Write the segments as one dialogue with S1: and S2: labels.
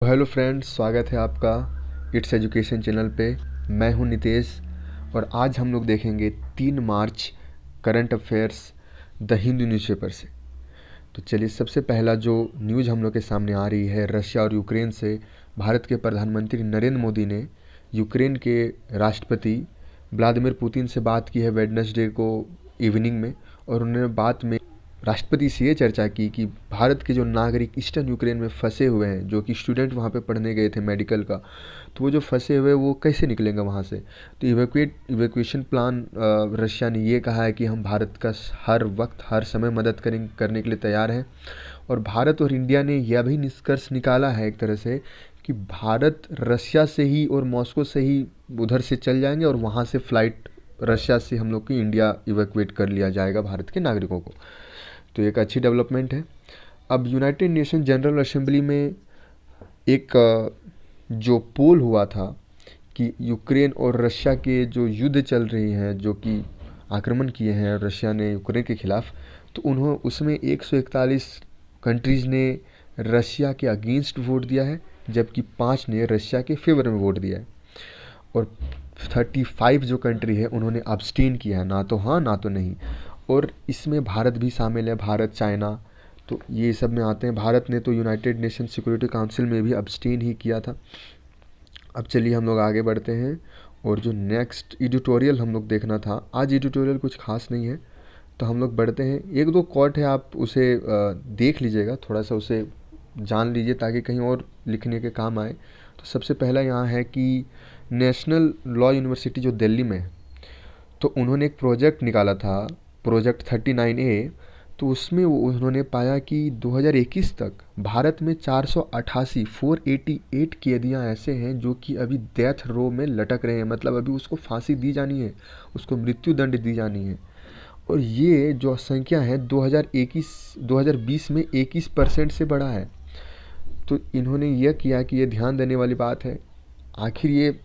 S1: Hello friends, स्वागत है आपका इट्स एजुकेशन चैनल पे। मैं हूं नितेश और आज हम लोग देखेंगे 3 March current affairs the Hindu newspaper से। तो चलिए, सबसे पहला जो न्यूज़ हम लोग के सामने आ रही है रशिया और यूक्रेन से। भारत के प्रधानमंत्री नरेंद्र मोदी ने यूक्रेन के राष्ट्रपति व्लादिमीर पुतिन से बात की है वेडनेसडे को इवनिंग में। और उन्होंने बात में राष्ट्रपति से ये चर्चा की कि भारत के जो नागरिक ईस्टर्न यूक्रेन में फंसे हुए हैं, जो कि स्टूडेंट वहाँ पे पढ़ने गए थे मेडिकल का, तो वो जो फंसे हुए वो कैसे निकलेंगे वहाँ से। तो इवैक्यूएशन प्लान रशिया ने ये कहा है कि हम भारत का हर वक्त हर समय मदद करने के लिए तैयार हैं। और भारत और इंडिया ने यह भी निष्कर्ष निकाला है एक तरह से कि भारत रशिया से ही और मॉस्को से ही उधर से चल जाएंगे और वहाँ से फ़्लाइट रशिया से हम लोग की इंडिया इवैक्यूएट कर लिया जाएगा भारत के नागरिकों को। तो एक अच्छी डेवलपमेंट है। अब यूनाइटेड नेशन जनरल असेंबली में एक जो पोल हुआ था कि यूक्रेन और रशिया के जो युद्ध चल रही हैं, जो कि आक्रमण किए हैं रशिया ने यूक्रेन के खिलाफ, तो उसमें 141 कंट्रीज़ ने रशिया के अगेंस्ट वोट दिया है, जबकि 5 ने रशिया के फेवर में वोट दिया है। और 35 जो कंट्री है उन्होंने अब्सटेन किया है, ना तो हाँ ना तो नहीं। और इसमें भारत भी शामिल है, भारत, चाइना, तो ये सब में आते हैं। भारत ने तो यूनाइटेड नेशन सिक्योरिटी काउंसिल में भी अब्सटेन ही किया था। अब चलिए हम लोग आगे बढ़ते हैं। और जो नेक्स्ट एडिटोरियल हम लोग देखना था, आज एडिटोरियल कुछ खास नहीं है, तो हम लोग बढ़ते हैं। एक दो कोट है, आप उसे देख लीजिएगा, थोड़ा सा उसे जान लीजिए ताकि कहीं और लिखने के काम आए। तो सबसे पहला यहाँ है कि नेशनल लॉ यूनिवर्सिटी जो दिल्ली में है, तो उन्होंने एक प्रोजेक्ट निकाला था, प्रोजेक्ट 39A। तो उसमें उन्होंने पाया कि 2021 तक भारत में 488 कैदियाँ ऐसे हैं जो कि अभी डेथ रो में लटक रहे हैं, मतलब अभी उसको फांसी दी जानी है, उसको मृत्यु दंड दी जानी है। और ये जो संख्या है 2020 में 21% से बढ़ा है। तो इन्होंने यह किया कि ये ध्यान देने वाली बात है। आखिर ये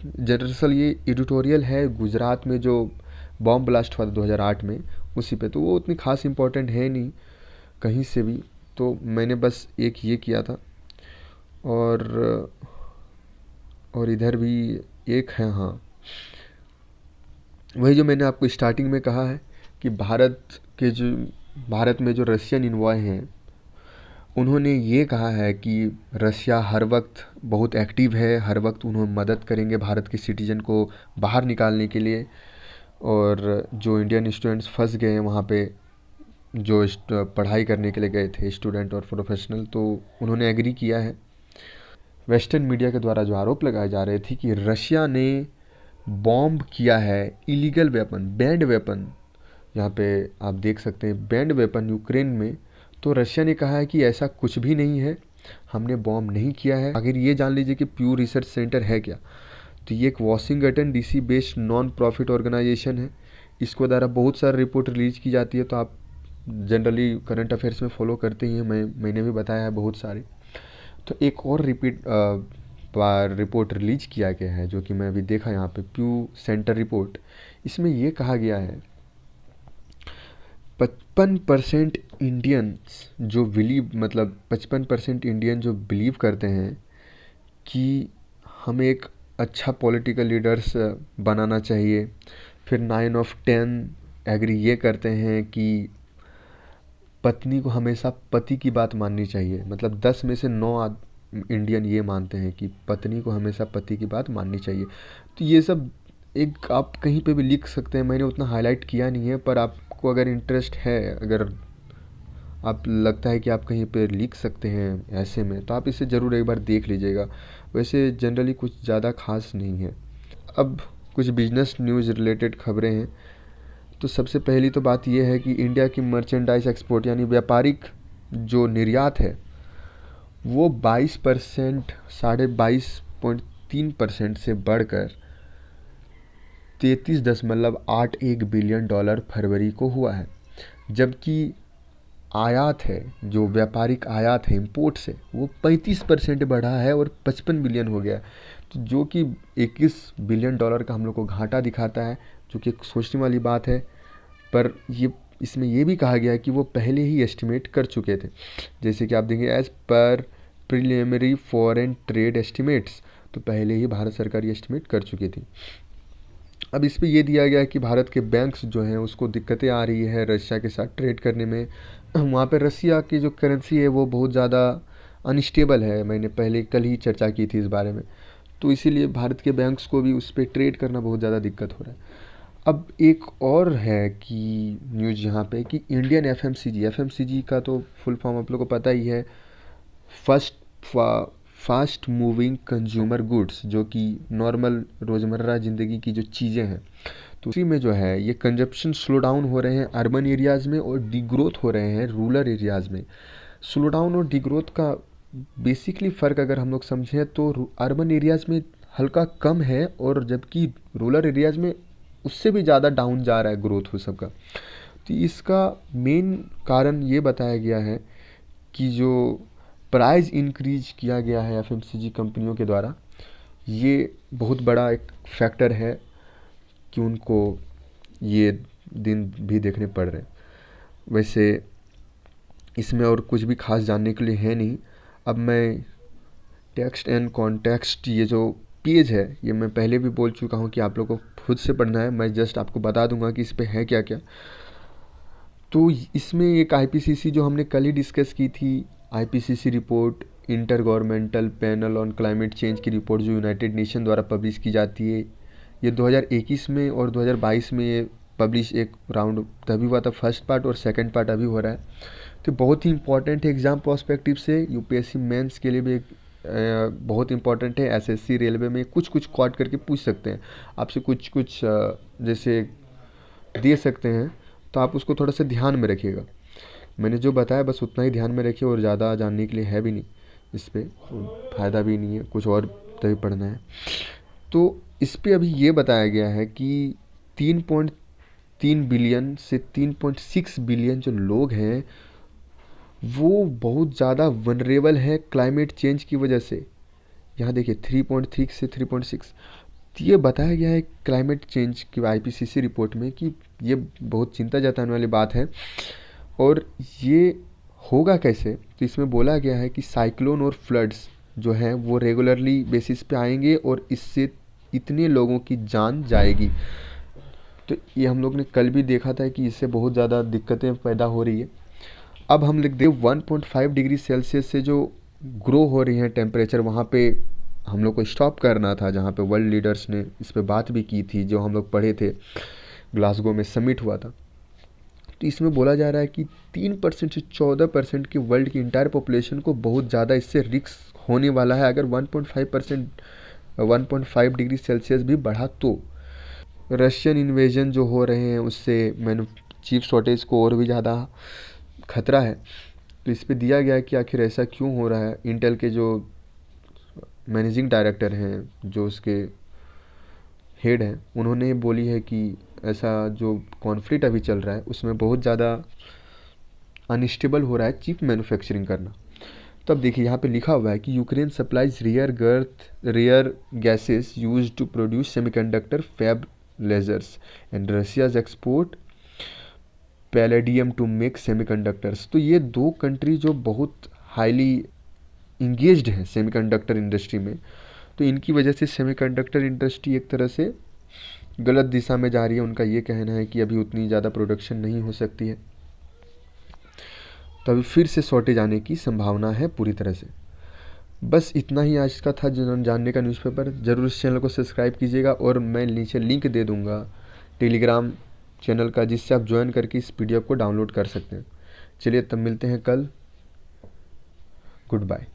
S1: दरअसल ये एडिटोरियल है गुजरात में जो बॉम्ब ब्लास्ट हुआ था 2008 में, उसी पे। तो वो उतनी खास इम्पोर्टेंट है नहीं कहीं से भी, तो मैंने बस एक ये किया था। और इधर भी एक है, हाँ, वही जो मैंने आपको स्टार्टिंग में कहा है कि भारत में जो रशियन इन्वॉय हैं, उन्होंने ये कहा है कि रशिया हर वक्त बहुत एक्टिव है, हर वक्त उन्होंने मदद करेंगे भारत के सिटीजन को बाहर निकालने के लिए। और जो इंडियन स्टूडेंट्स फंस गए हैं वहाँ पे, जो पढ़ाई करने के लिए गए थे स्टूडेंट और प्रोफेशनल, तो उन्होंने एग्री किया है। वेस्टर्न मीडिया के द्वारा जो आरोप लगाए जा रहे थे कि रशिया ने बॉम्ब किया है इलीगल वेपन, बैंड वेपन, यहाँ पे आप देख सकते हैं बैंड वेपन यूक्रेन में, तो रशिया ने कहा है कि ऐसा कुछ भी नहीं है, हमने बॉम्ब नहीं किया है। आखिर ये जान लीजिए कि प्यू रिसर्च सेंटर है क्या। तो ये एक Washington DC based non profit organisation है। इसको द्वारा बहुत सारी रिपोर्ट रिलीज की जाती है, तो आप जनरली करंट अफेयर्स में फॉलो करते ही हैं, मैंने भी बताया है बहुत सारी। तो एक और रिपोर्ट रिलीज किया गया है जो कि मैं अभी देखा यहाँ पे, प्यू सेंटर रिपोर्ट। इसमें ये कहा गया है 55% इंडियंस जो बिलीव, मतलब 55% इंडियन जो बिलीव करते हैं कि हमें एक अच्छा पॉलिटिकल लीडर्स बनाना चाहिए। फिर 9 of 10 एग्री ये करते हैं कि पत्नी को हमेशा पति की बात माननी चाहिए, मतलब 10 में से 9 इंडियन ये मानते हैं कि पत्नी को हमेशा पति की बात माननी चाहिए। तो ये सब एक आप कहीं पे भी लिख सकते हैं, मैंने उतना हाईलाइट किया नहीं है, पर आपको अगर इंटरेस्ट है, अगर आप लगता है कि आप कहीं पे लिख सकते हैं ऐसे में, तो आप इसे ज़रूर एक बार देख लीजिएगा। वैसे जनरली कुछ ज़्यादा खास नहीं है। अब कुछ बिजनेस न्यूज़ रिलेटेड खबरें हैं। तो सबसे पहली तो बात यह है कि इंडिया की मर्चेंडाइज एक्सपोर्ट यानी व्यापारिक जो निर्यात है वो 22%, 22.3% से बढ़कर $33.81 बिलियन फरवरी को हुआ है। जबकि आयात है, जो व्यापारिक आयात है इंपोर्ट से, वो 35% बढ़ा है और 55 बिलियन हो गया। तो जो कि $21 बिलियन का हम लोग को घाटा दिखाता है, जो कि एक सोचने वाली बात है। पर ये इसमें ये भी कहा गया है कि वो पहले ही एस्टिमेट कर चुके थे। जैसे कि आप देखेंगे as per preliminary foreign trade estimates, तो पहले ही भारत सरकार ये एस्टिमेट कर चुकी थी। अब इस पे ये दिया गया है कि भारत के बैंक्स जो हैं उसको दिक्कतें आ रही है रशिया के साथ ट्रेड करने में। वहाँ पे रशिया की जो करेंसी है वो बहुत ज़्यादा अनस्टेबल है, मैंने पहले कल ही चर्चा की थी इस बारे में। तो इसीलिए भारत के बैंक्स को भी उस पर ट्रेड करना बहुत ज़्यादा दिक्कत हो रहा है। अब एक और है कि न्यूज़ यहाँ पे कि इंडियन एफएमसीजी का तो फुल फॉर्म आप लोगों को पता ही है, first fast moving consumer goods, जो कि नॉर्मल रोज़मर्रा ज़िंदगी की जो चीज़ें हैं, तो उसी में जो है ये कंजप्शन स्लो डाउन हो रहे हैं अर्बन एरियाज़ में और डिग्रोथ हो रहे हैं रूरल एरियाज़ में। स्लो डाउन और डिग्रोथ का बेसिकली फ़र्क अगर हम लोग समझें तो अर्बन एरियाज़ में हल्का कम है और जबकि रूरल एरियाज़ में उससे भी ज़्यादा डाउन जा रहा है ग्रोथ हो सबका। तो इसका मेन कारण ये बताया गया है कि जो प्राइस इंक्रीज किया गया है एफएमसीजी कंपनियों के द्वारा, ये बहुत बड़ा एक फैक्टर है कि उनको ये दिन भी देखने पड़ रहे हैं। वैसे इसमें और कुछ भी खास जानने के लिए है नहीं। अब मैं टेक्स्ट एंड कॉन्टेक्स्ट ये जो पेज है ये मैं पहले भी बोल चुका हूँ कि आप लोगों को खुद से पढ़ना है, मैं जस्ट आपको बता दूंगा कि इस पे है क्या क्या। तो इसमें एक आईपीसीसी जो हमने कल ही डिस्कस की थी, IPCC report inter governmental panel on climate change की रिपोर्ट जो यूनाइटेड नेशन द्वारा पब्लिश की जाती है, ये 2021 में और 2022 में ये पब्लिश एक राउंड तभी हुआ था, फर्स्ट पार्ट और सेकंड पार्ट अभी हो रहा है। तो बहुत ही इंपॉर्टेंट है एग्ज़ाम पर्सपेक्टिव से, यूपीएससी मेंस के लिए भी एक बहुत इंपॉर्टेंट है। एसएससी रेलवे में कुछ कुछ कॉट करके पूछ सकते हैं आपसे, कुछ कुछ जैसे दे सकते हैं, तो आप उसको थोड़ा सा ध्यान में रखिएगा। मैंने जो बताया बस उतना ही ध्यान में रखिए और ज़्यादा जानने के लिए है भी नहीं, इस पर फ़ायदा भी नहीं है, कुछ और तभी पढ़ना है। तो इस पर अभी ये बताया गया है कि 3.3 बिलियन से 3.6 बिलियन जो लोग हैं वो बहुत ज़्यादा वनरेबल है क्लाइमेट चेंज की वजह से। यहाँ देखिए 3.3 से 3.6, तो ये बताया गया है क्लाइमेट चेंज की आईपीसीसी रिपोर्ट में कि ये बहुत चिंता जताने वाली बात है। और ये होगा कैसे, तो इसमें बोला गया है कि साइक्लोन और फ्लड्स जो हैं वो रेगुलरली बेसिस पे आएंगे और इससे इतने लोगों की जान जाएगी। तो ये हम लोग ने कल भी देखा था कि इससे बहुत ज़्यादा दिक्कतें पैदा हो रही है। अब हम लिख दें 1.5 डिग्री सेल्सियस से जो ग्रो हो रही है टेम्परेचर, वहाँ पे हम लोग को स्टॉप करना था, जहाँ पे वर्ल्ड लीडर्स ने इस पे बात भी की थी, जो हम लोग पढ़े थे, ग्लासगो में समिट हुआ था। तो इसमें बोला जा रहा है कि 3% से 14% की वर्ल्ड की इंटायर पॉपुलेशन को बहुत ज़्यादा इससे रिस्क होने वाला है अगर 1.5 डिग्री सेल्सियस भी बढ़ा तो। रशियन इन्वेजन जो हो रहे हैं उससे चिप शॉर्टेज को और भी ज़्यादा खतरा है। तो इस पे दिया गया है कि आखिर ऐसा क्यों हो रहा है। इंटेल के जो मैनेजिंग डायरेक्टर हैं, जो उसके हेड हैं, उन्होंने बोली है कि ऐसा जो कॉन्फ्लिक्ट अभी चल रहा है उसमें बहुत ज़्यादा अनस्टेबल हो रहा है चिप मैन्युफैक्चरिंग करना। तो अब देखिए यहाँ पे लिखा हुआ है कि Ukraine supplies rare gases used to produce semiconductor fab lasers and Russia's export palladium to make semiconductors. तो ये दो कंट्री जो बहुत हाईली इंगेज्ड हैं सेमीकंडक्टर इंडस्ट्री में, तो इनकी वजह से सेमीकंडक्टर इंडस्ट्री एक तरह से गलत दिशा में जा रही है। उनका ये कहना है कि अभी उतनी ज़्यादा प्रोडक्शन नहीं हो सकती है, तो अभी फिर से शॉर्टेज आने की संभावना है पूरी तरह से। बस इतना ही आज का था जो जानने का न्यूज़पेपर। ज़रूर इस चैनल को सब्सक्राइब कीजिएगा और मैं नीचे लिंक दे दूँगा टेलीग्राम चैनल का, जिससे आप ज्वाइन करके इस पीडीएफ को डाउनलोड कर सकते हैं। चलिए तब मिलते हैं कल। Good bye.